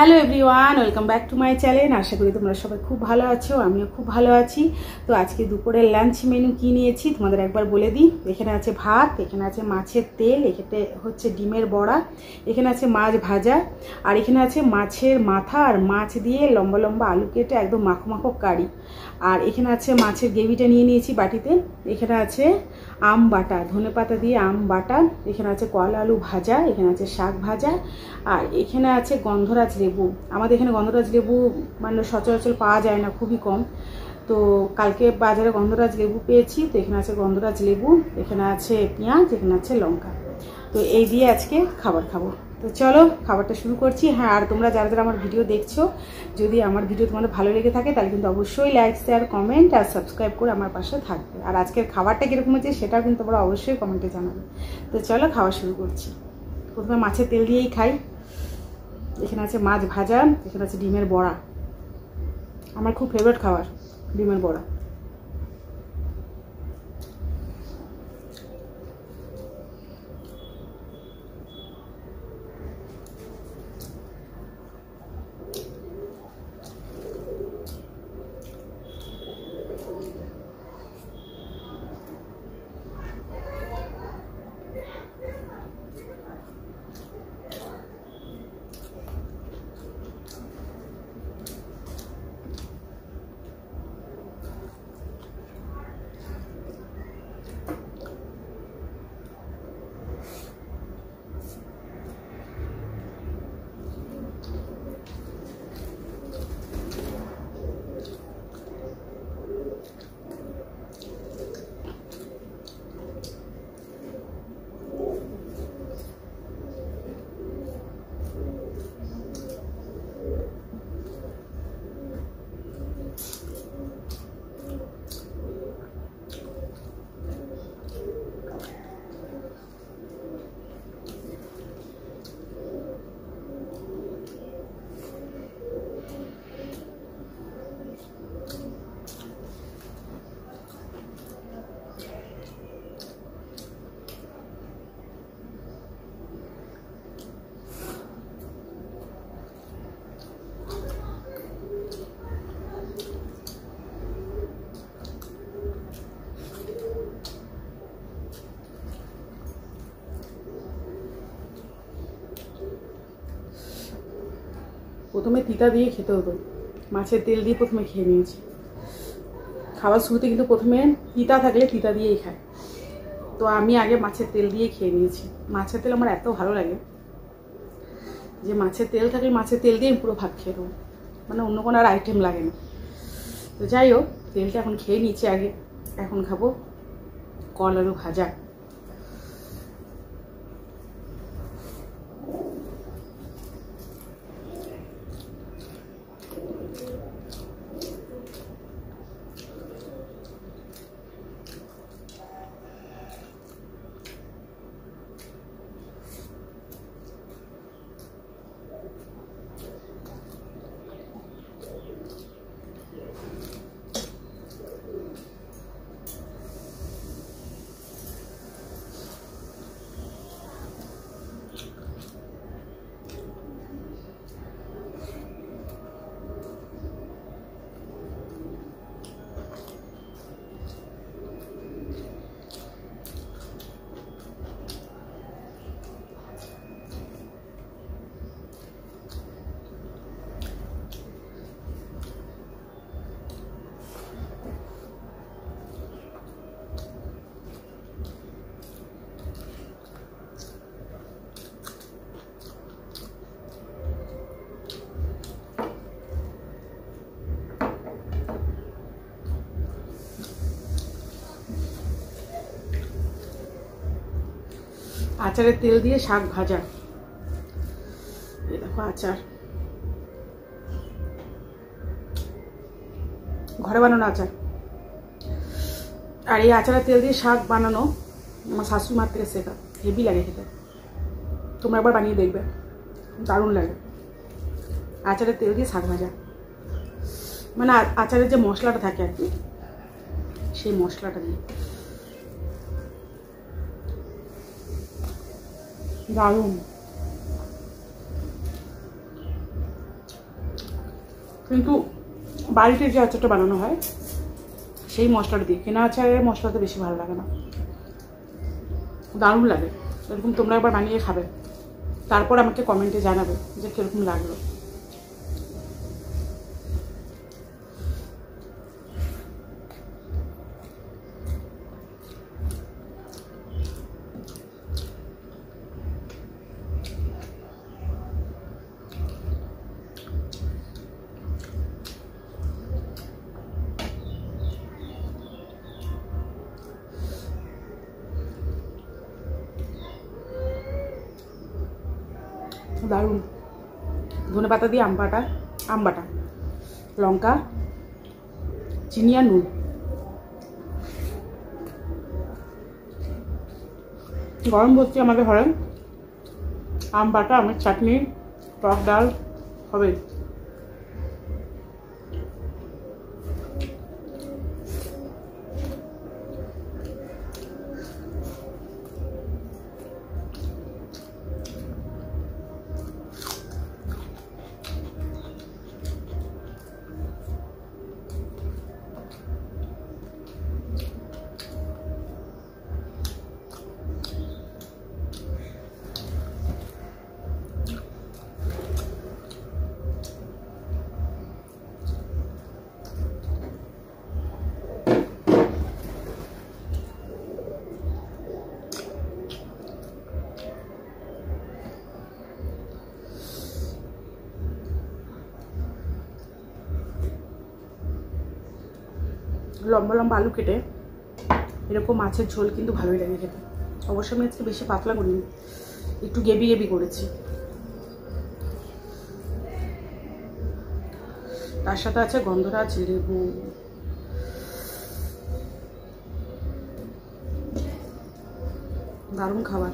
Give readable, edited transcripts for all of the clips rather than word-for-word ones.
Hello everyone, welcome back to my channel. আশা করি তোমরা সবাই খুব ভালো আছো, আমিও খুব ভালো আছি। তো আজকে দুপুরের লাঞ্চ মেনু কী নিয়েছি তোমাদের একবার বলে দিই। এখানে আছে ভাত, এখানে আছে মাছের তেল, এখানে হচ্ছে ডিমের বড়া, এখানে আছে মাছ ভাজা, আর এখানে আছে মাছের মাথা আর মাছ দিয়ে লম্বা লম্বা আলু কেটে একদম মাখো মাখো কারি। আর এখানে আছে মাছের গ্রেভিটা নিয়ে নিয়েছি বাটিতে। এখানে আছে আম বাটা, ধনেপাতা দিয়ে আম বাটা, এখানে আছে কলা আলু ভাজা, এখানে আছে শাক ভাজা, আর এখানে আছে গন্ধরাজ লেবু। আমাদের এখানে গন্ধরাজ লেবু মানে সচরাচর পাওয়া যায় না, খুবই কম। তো কালকে বাজারে গন্ধরাজ লেবু পেয়েছি, তো এখানে আছে গন্ধরাজ লেবু, এখানে আছে পেঁয়াজ, এখানে আছে লঙ্কা। তো এই দিয়ে আজকে খাবার খাবো। তো চলো খাবারটা শুরু করছি। হ্যাঁ, আর তোমরা যারা যারা আমার ভিডিও দেখছো, যদি আমার ভিডিও তোমাদের ভালো লেগে থাকে তাহলে কিন্তু অবশ্যই লাইক, শেয়ার, কমেন্ট আর সাবস্ক্রাইব করে আমার পাশে থাকবে। আর আজকের খাবারটা কীরকম হচ্ছে সেটাও কিন্তু তোমরা অবশ্যই কমেন্টে জানাবে। তো চলো খাওয়া শুরু করছি। প্রথমে মাছের তেল দিয়েই খাই। এখানে আছে মাছ ভাজা, এখানে আছে ডিমের বড়া, আমার খুব ফেভারিট খাবার ডিমের বড়া। প্রথমে তিতা দিয়ে খেতে হতো, মাছের তেল দিয়ে প্রথমে খেয়ে নিয়েছি। খাবার শুরুতে কিন্তু প্রথমে তিতা থাকলে তিতা দিয়েই খায়, তো আমি আগে মাছের তেল দিয়েই খেয়ে নিয়েছি। মাছের তেল আমার এত ভালো লাগে যে মাছের তেল থাকলে মাছের তেল দিয়ে পুরো ভাত খেয়ে দেবো, মানে অন্য কোনো আর আইটেম লাগে না। তো যাই হোক, তেলটা এখন খেয়ে নিচ্ছি আগে। এখন খাবো কলা আলু ভাজা। আচারের তেল দিয়ে শাক ভাজা, এই দেখো আচার, ঘরে বানানো আচার। আর এই আচারের তেল দিয়ে শাক বানানো আমার শাশুড়ি মার থেকে শেখা, হেভি লাগে খেতে। তোমরা একবার বানিয়ে দেখবে, দারুণ লাগে। আচারের তেল দিয়ে শাক ভাজা, মানে আচারের যে মশলাটা থাকে আর কি, সেই মশলাটা দিয়ে দারুণ। কিন্তু বাড়িতে যে আচারটা বানানো হয় সেই মশলাটা দিয়ে, কেনা আচারের মশলাতে বেশি ভালো লাগে না, দারুণ লাগে। এরকম তোমরা একবার বানিয়ে খাবে, তারপর আমাকে কমেন্টে জানাবে যে কীরকম লাগলো। দারুণ। ধনে পাতা দিয়ে আম বাটা, লঙ্কা, চিনি আর নুন। গরম ভর্তি আমাদের ঘরে আম বাটা, আমের চাটনি, টক ডাল হবে। লম্বা লম্বা আলু কেটে এরকম মাছের ঝোল কিন্তু ভালোই লাগে খেতে। অবশ্য আমি আজকে বেশি পাতলা করিনি, একটু গেবি গেবি করেছি। তার সাথে আছে গন্ধরাজ লেবু। দারুণ খাবার।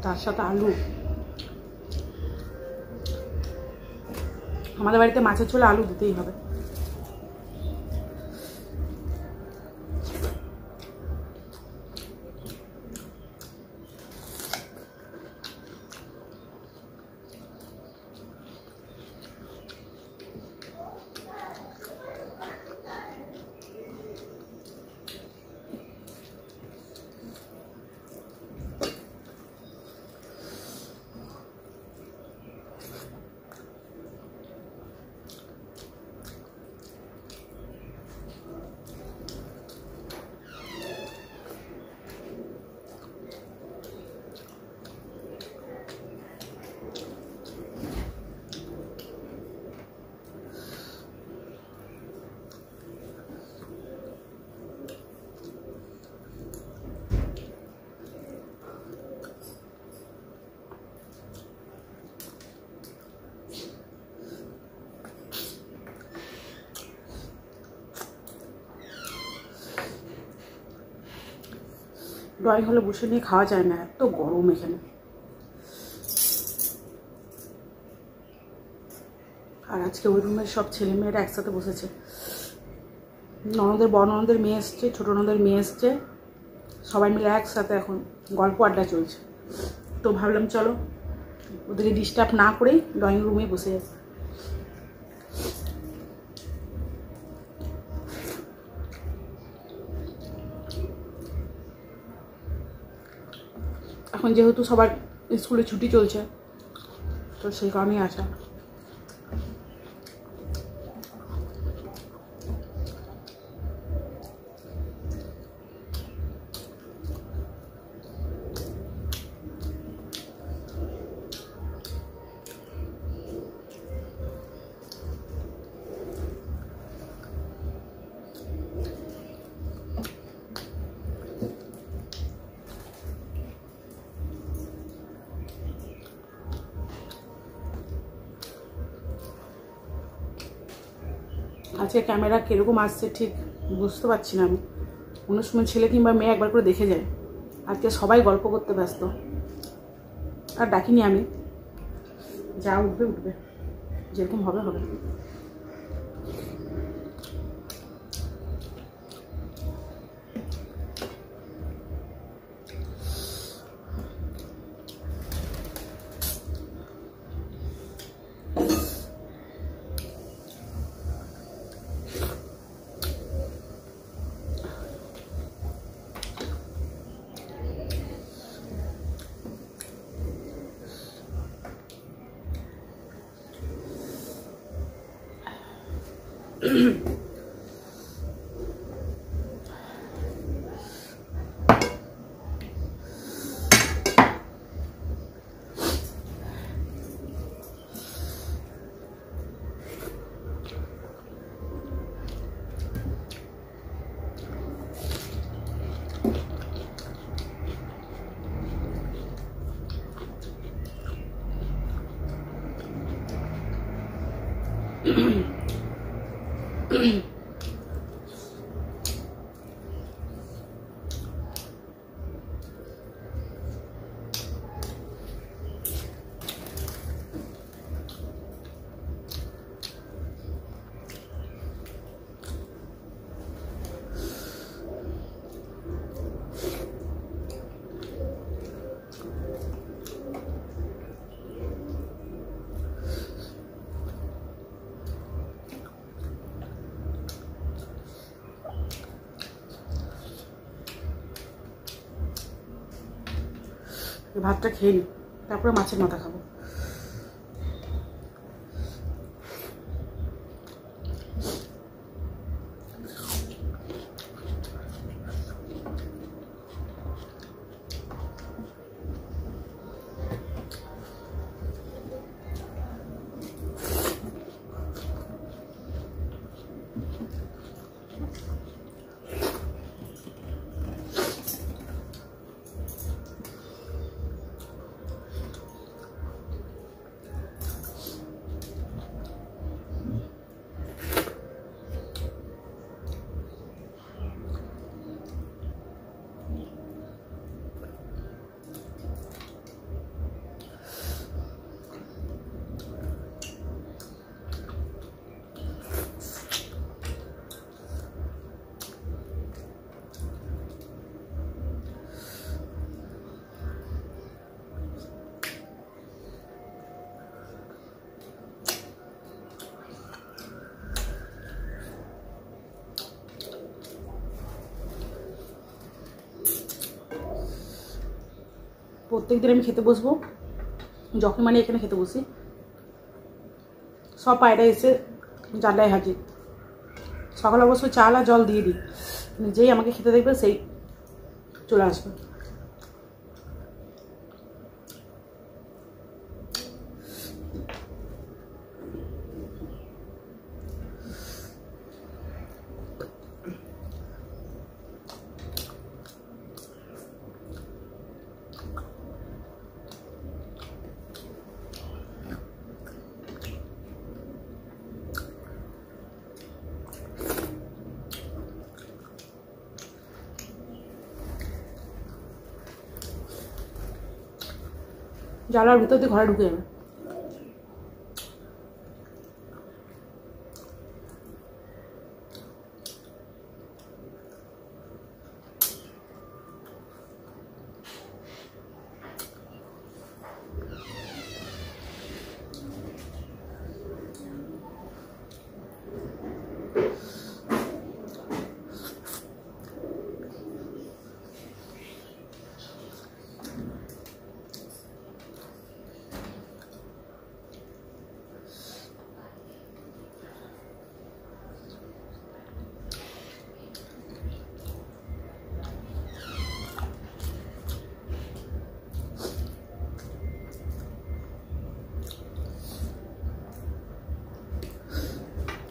তার সাথে আলু। আমাদের বাড়িতে মাছের ঝোলে আলু দিতেই হবে। ড্রয়িং হলে বসে নিয়ে খাওয়া যায় না, এত গরম এখানে। আর আজকে ওই রুমের সব ছেলেমেয়েরা একসাথে বসেছে। ননদের বড় ননদের মেয়ে এসছে, ছোটো ননদের মেয়ে এসছে, সবাই মিলে একসাথে এখন গল্প আড্ডা চলছে। তো ভাবলাম চলো ওদেরকে ডিস্টার্ব না করেই ড্রয়িং রুমে বসে যাই। এখন যেহেতু সবার স্কুলে ছুটি চলছে, তো সেই কারণেই আসা। আজকে ক্যামেরা কীরকম আসছে ঠিক বুঝতে পারছি না আমি। কোনো সময় ছেলে কিংবা মেয়ে একবার করে দেখে যায়। আজকে সবাই গল্প করতে ব্যস্ত, আর ডাকিনি আমি। যা উঠবে উঠবে, যেরকম হবে হবে। ভাতটা খেয়ে নিই, তারপরে মাছের মাথা খাবো। প্রত্যেকদিন আমি খেতে বসবো, যখন মানে এখানে খেতে বসি সব পায়রা এসে জানলায় হাজির। সকালে অবশ্য চাল আর জল দিয়ে দিই, যেই আমাকে খেতে দেখবে সেই চলে আসবে। জানলার ভিতর দিয়ে ঘরে ঢুকে যাবে।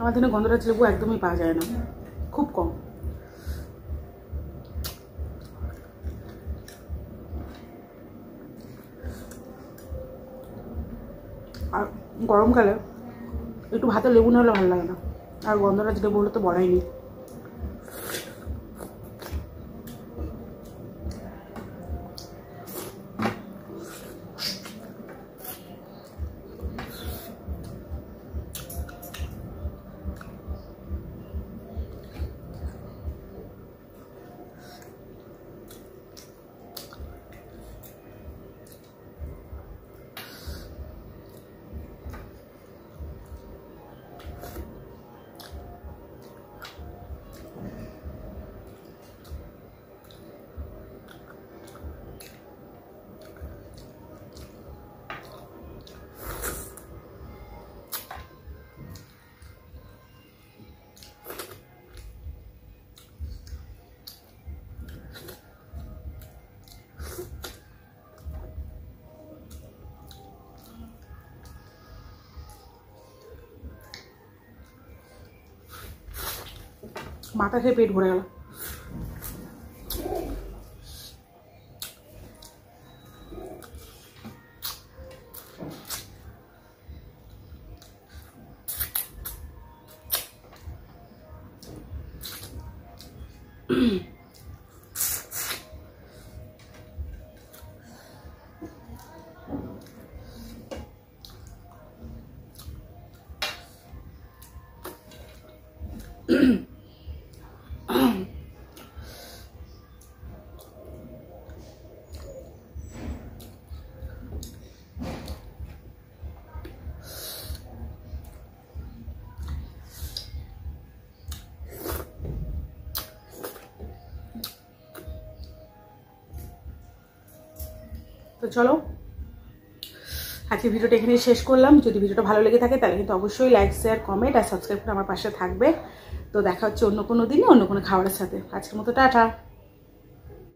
আমার দিনে গন্ধরাজ লেবু একদমই পাওয়া যায় না, খুব কম। আর গরমকালে একটু ভাতে লেবু না হলে ভালো লাগে না, আর গন্ধরাজ লেবু হলে তো বড়াই নেই। মাথা খেয়ে পেট ভরে গেল। তো চলো আজকে ভিডিওটা এখানে শেষ করলাম। যদি ভিডিওটা ভালো লেগে থাকে তাহলে কিন্তু অবশ্যই লাইক, শেয়ার, কমেন্ট আর সাবস্ক্রাইব করে আমার পাশে থাকবে। তো দেখা হচ্ছে অন্য কোনো দিনে অন্য কোনো খাবারের সাথে। আজকের মতো টাটা।